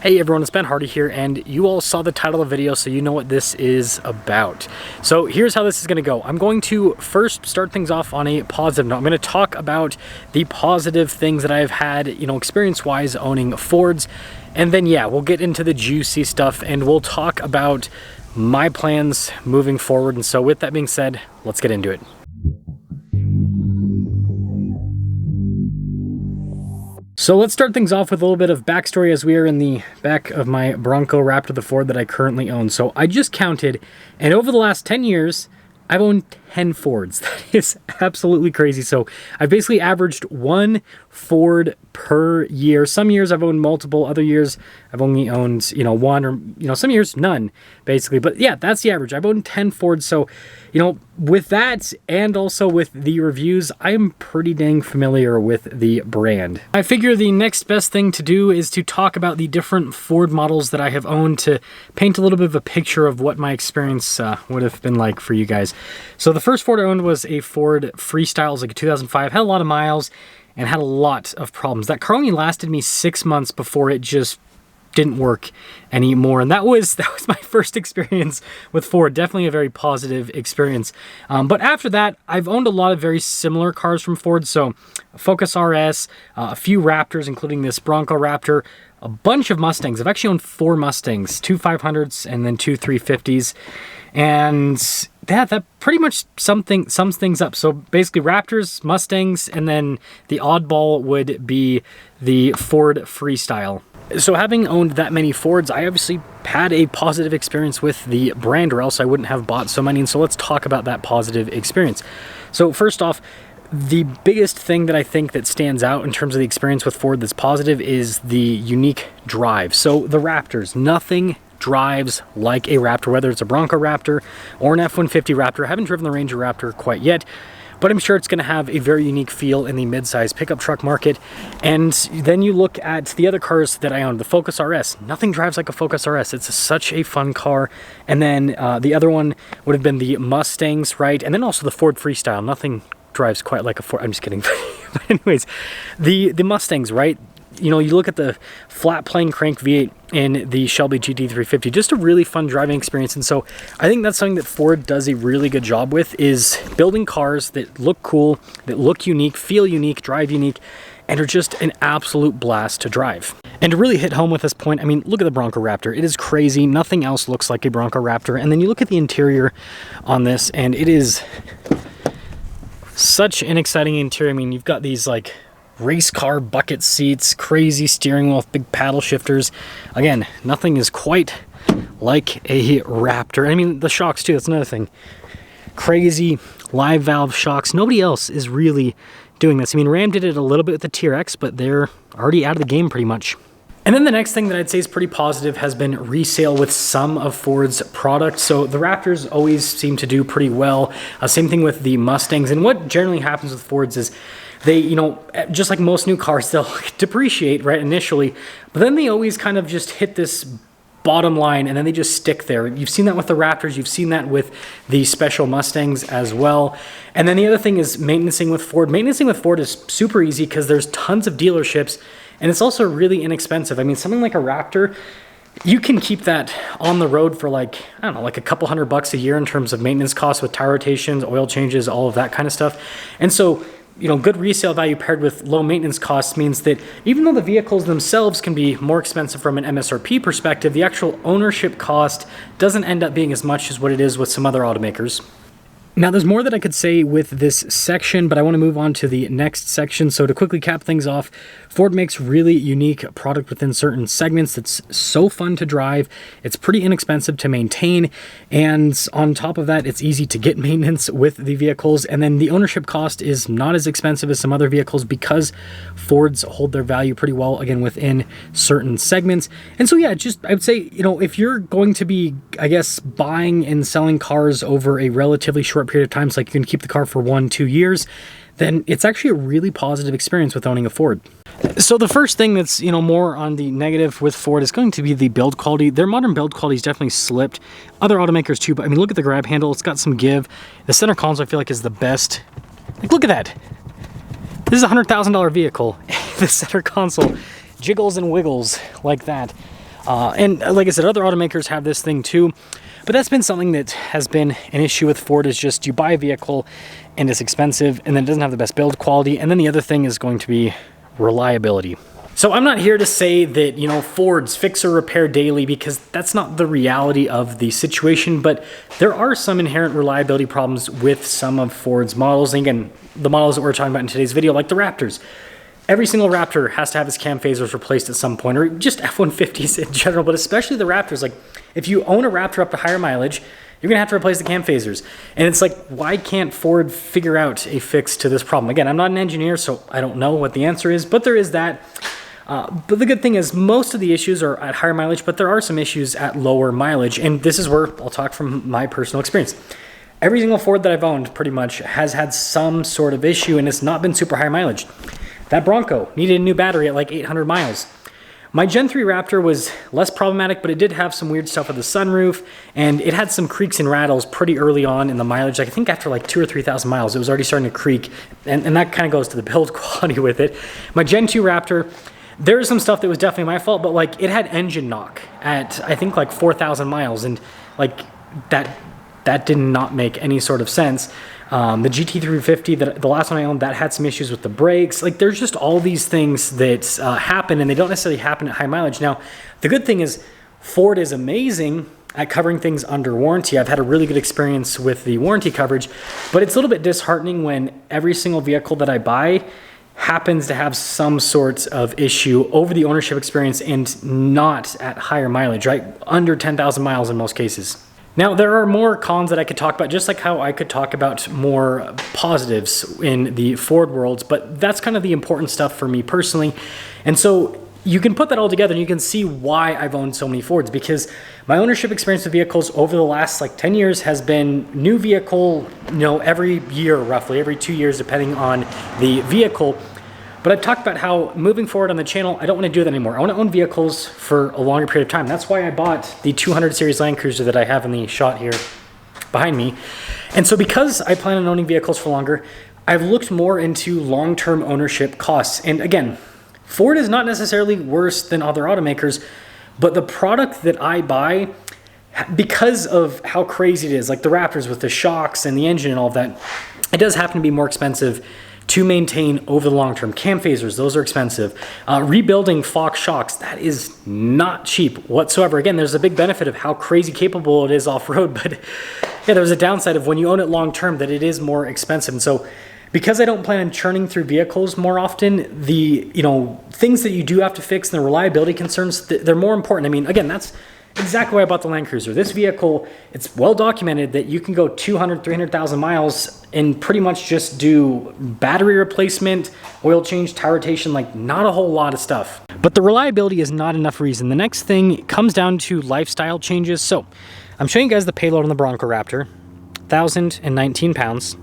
Hey everyone, it's Ben Hardy here, and you all saw the title of the video, so you know what this is about. So here's how this is going to go. I'm going to first start things off on a positive note. I'm going to talk about the positive things that I've had, experience-wise owning Fords. And then, yeah, we'll get into the juicy stuff, and we'll talk about my plans moving forward. And so with that being said, let's get into it. So let's start things off with a little bit of backstory as we are in the back of my Bronco Raptor, the Ford that I currently own. So I just counted, and over the last 10 years, I've owned 10 Fords. That is absolutely crazy. So I've basically averaged one Ford per year. Some years I've owned multiple, other years I've only owned, one, or, some years none, basically. But yeah, that's the average. I've owned 10 Fords. So, with that and also with the reviews, I'm pretty dang familiar with the brand. I figure the next best thing to do is to talk about the different Ford models that I have owned to paint a little bit of a picture of what my experience would have been like for you guys. So the first Ford I owned was a Ford Freestyle. It was like a 2005, had a lot of miles and had a lot of problems. That car only lasted me 6 months before it just didn't work anymore, and that was my first experience with Ford. Definitely a very positive experience. But after that, I've owned a lot of very similar cars from Ford. So Focus RS, a few Raptors, including this Bronco Raptor, a bunch of Mustangs. I've actually owned 4 Mustangs, 2 500s and then 2 350s. And that pretty much sums things up. So basically Raptors, Mustangs, and then the oddball would be the Ford Freestyle. So having owned that many Fords, I obviously had a positive experience with the brand, or else I wouldn't have bought so many. And so let's talk about that positive experience. So first off, the biggest thing that I think that stands out in terms of the experience with Ford that's positive is the unique drive. So the Raptors, nothing drives like a Raptor, whether it's a Bronco Raptor or an F-150 Raptor. I haven't driven the Ranger Raptor quite yet, but I'm sure it's going to have a very unique feel in the mid-size pickup truck market. And then you look at the other cars that I own, the Focus RS. Nothing drives like a Focus RS. It's such a fun car. And then the other one would have been the Mustangs, right? And then also the Ford Freestyle. Nothing drives quite like a Ford. I'm just kidding. But anyways, the Mustangs, right? You look at the flat plane crank V8 in the Shelby GT350, just a really fun driving experience. And so I think that's something that Ford does a really good job with, is building cars that look cool, that look unique, feel unique, drive unique, and are just an absolute blast to drive. And to really hit home with this point, I mean, look at the Bronco Raptor. It is crazy. Nothing else looks like a Bronco Raptor. And then you look at the interior on this, and it is such an exciting interior. I mean, you've got these like race car bucket seats, crazy steering wheel with big paddle shifters. Again, nothing is quite like a Raptor. I mean, the shocks too, that's another thing. Crazy live valve shocks. Nobody else is really doing this. I mean, Ram did it a little bit with the TRX, but they're already out of the game pretty much. And then the next thing that I'd say is pretty positive has been resale with some of Ford's products. So the Raptors always seem to do pretty well. Same thing with the Mustangs. And what generally happens with Fords is they, just like most new cars, they'll depreciate, right, initially, but then they always kind of just hit this bottom line and then they just stick there. You've seen that with the Raptors, you've seen that with the special Mustangs as well. And then the other thing is maintenancing with Ford. Maintenancing with Ford is super easy because there's tons of dealerships, and it's also really inexpensive. I mean, something like a Raptor, you can keep that on the road for like a couple $100 a year in terms of maintenance costs with tire rotations, oil changes, all of that kind of stuff. And so good resale value paired with low maintenance costs means that even though the vehicles themselves can be more expensive from an MSRP perspective, the actual ownership cost doesn't end up being as much as what it is with some other automakers. Now, there's more that I could say with this section, but I want to move on to the next section. So to quickly cap things off, Ford makes really unique product within certain segments that's so fun to drive. It's pretty inexpensive to maintain. And on top of that, it's easy to get maintenance with the vehicles. And then the ownership cost is not as expensive as some other vehicles because Fords hold their value pretty well, again, within certain segments. And so, yeah, I would say, if you're going to be, I guess, buying and selling cars over a relatively short period of time, so like you can keep the car for 1-2 years, then it's actually a really positive experience with owning a Ford. So the first thing that's, more on the negative with Ford is going to be the build quality. Their modern build quality is definitely slipped. Other automakers too, but I mean, look at the grab handle. It's got some give. The center console I feel like is the best. Like, look at that. This is a $100,000 vehicle. The center console jiggles and wiggles like that. And like I said, other automakers have this thing too. But that's been something that has been an issue with Ford, is just you buy a vehicle and it's expensive and then it doesn't have the best build quality. And then the other thing is going to be reliability. So I'm not here to say that, you know, Fords fix or repair daily, because that's not the reality of the situation, but there are some inherent reliability problems with some of Ford's models. And again, the models that we're talking about in today's video, like the Raptors. Every single Raptor has to have its cam phasers replaced at some point, or just F-150s in general, but especially the Raptors. Like, if you own a Raptor up to higher mileage, you're gonna have to replace the cam phasers. And it's like, why can't Ford figure out a fix to this problem? Again, I'm not an engineer, so I don't know what the answer is, but there is that. But the good thing is most of the issues are at higher mileage, but there are some issues at lower mileage. And this is where I'll talk from my personal experience. Every single Ford that I've owned pretty much has had some sort of issue, and it's not been super high mileage. That Bronco needed a new battery at like 800 miles. My Gen 3 Raptor was less problematic, but it did have some weird stuff with the sunroof, and it had some creaks and rattles pretty early on in the mileage. Like, I think after like 2,000 or 3,000 miles, it was already starting to creak, and that kind of goes to the build quality with it. My Gen 2 Raptor, there was some stuff that was definitely my fault, but like it had engine knock at I think like 4,000 miles, and like that did not make any sort of sense. The GT350, the last one I owned, that had some issues with the brakes. Like, there's just all these things that happen, and they don't necessarily happen at high mileage. Now, the good thing is Ford is amazing at covering things under warranty. I've had a really good experience with the warranty coverage, but it's a little bit disheartening when every single vehicle that I buy happens to have some sort of issue over the ownership experience and not at higher mileage, right? Under 10,000 miles in most cases. Now, there are more cons that I could talk about, just like how I could talk about more positives in the Ford world, but that's kind of the important stuff for me personally. And so you can put that all together and you can see why I've owned so many Fords, because my ownership experience with vehicles over the last like 10 years has been new vehicle, you know, every year, roughly every 2 years, depending on the vehicle. But I've talked about how moving forward on the channel, I don't want to do that anymore. I want to own vehicles for a longer period of time. That's why I bought the 200 series Land Cruiser that I have in the shot here behind me. And so because I plan on owning vehicles for longer, I've looked more into long-term ownership costs. And again, Ford is not necessarily worse than other automakers, but the product that I buy, because of how crazy it is, like the Raptors with the shocks and the engine and all of that, it does happen to be more expensive to maintain over the long term. Cam phasers, those are expensive. Rebuilding Fox shocks, that is not cheap whatsoever. Again, there's a big benefit of how crazy capable it is off-road, but yeah, there's a downside of when you own it long term that it is more expensive. And so because I don't plan on churning through vehicles more often, the things that you do have to fix and the reliability concerns, they're more important. I mean, again, that's exactly why I bought the Land Cruiser. This vehicle, it's well documented that you can go 200, 300,000 miles and pretty much just do battery replacement, oil change, tire rotation, like not a whole lot of stuff. But the reliability is not enough reason. The next thing comes down to lifestyle changes. So I'm showing you guys the payload on the Bronco Raptor, 1,019 pounds.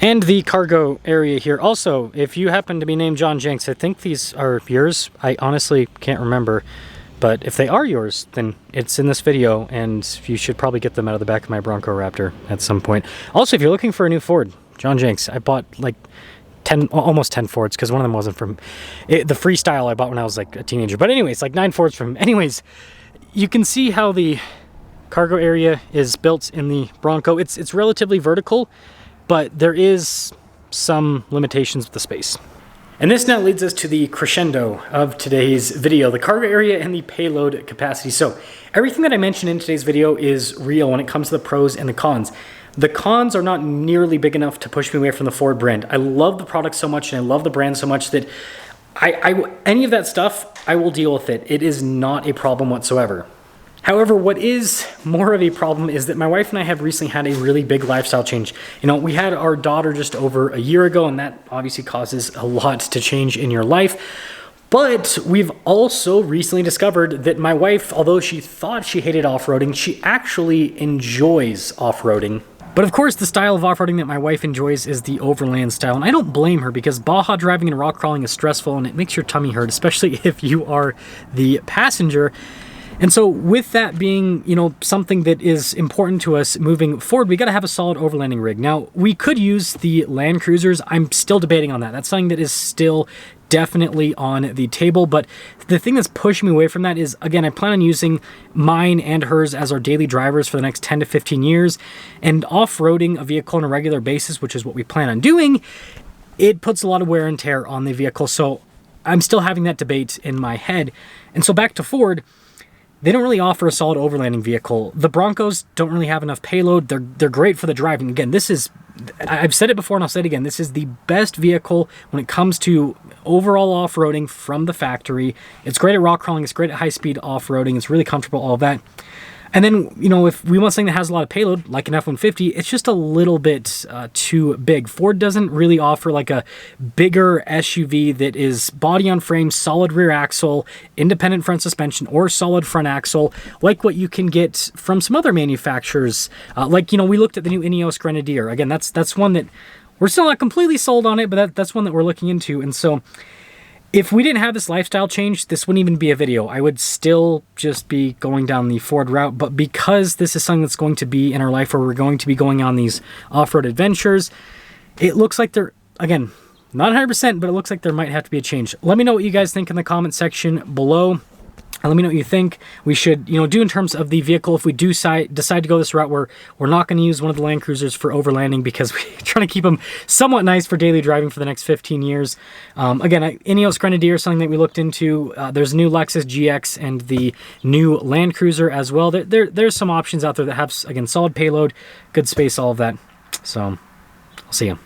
And the cargo area here. Also, if you happen to be named John Jenks, I think these are yours. I honestly can't remember. But if they are yours, then it's in this video, and you should probably get them out of the back of my Bronco Raptor at some point. Also, if you're looking for a new Ford, John Jenks, I bought like almost 10 Fords, because one of them wasn't from the Freestyle I bought when I was like a teenager. But anyways, like 9 Fords from. Anyways, you can see how the cargo area is built in the Bronco. It's relatively vertical, but there is some limitations with the space. And this now leads us to the crescendo of today's video, the cargo area and the payload capacity. So everything that I mentioned in today's video is real when it comes to the pros and the cons. The cons are not nearly big enough to push me away from the Ford brand. I love the product so much and I love the brand so much that any of that stuff, I will deal with it. It is not a problem whatsoever. However, what is more of a problem is that my wife and I have recently had a really big lifestyle change. We had our daughter just over a year ago, and that obviously causes a lot to change in your life. But we've also recently discovered that my wife, although she thought she hated off-roading, she actually enjoys off-roading. But of course, the style of off-roading that my wife enjoys is the overland style, and I don't blame her, because Baja driving and rock crawling is stressful and it makes your tummy hurt, especially if you are the passenger. And so with that being, you know, something that is important to us moving forward, we got to have a solid overlanding rig. Now, we could use the Land Cruisers. I'm still debating on that. That's something that is still definitely on the table, but the thing that's pushing me away from that is, again, I plan on using mine and hers as our daily drivers for the next 10 to 15 years, and off-roading a vehicle on a regular basis, which is what we plan on doing, it puts a lot of wear and tear on the vehicle. So I'm still having that debate in my head. And so back to Ford, they don't really offer a solid overlanding vehicle. The Broncos don't really have enough payload. They're great for the driving. Again, this is, I've said it before and I'll say it again, this is the best vehicle when it comes to overall off-roading from the factory. It's great at rock crawling, it's great at high-speed off-roading, it's really comfortable, all of that. And then, you know, if we want something that has a lot of payload, like an F-150, it's just a little bit too big. Ford doesn't really offer like a bigger SUV that is body on frame, solid rear axle, independent front suspension, or solid front axle, like what you can get from some other manufacturers. Like, you know, we looked at the new Ineos Grenadier. Again, that's one that we're still not completely sold on it, but that's one that we're looking into. And so if we didn't have this lifestyle change, this wouldn't even be a video. I would still just be going down the Ford route. But because this is something that's going to be in our life where we're going to be going on these off-road adventures, it looks like there, again, not 100%, but it looks like there might have to be a change. Let me know what you guys think in the comment section below. Let me know what you think we should, you know, do in terms of the vehicle. If we do decide to go this route, we're not going to use one of the Land Cruisers for overlanding because we're trying to keep them somewhat nice for daily driving for the next 15 years. Again, Ineos Grenadier is something that we looked into. There's a new Lexus GX and the new Land Cruiser as well. There's some options out there that have, again, solid payload, good space, all of that. So, I'll see you.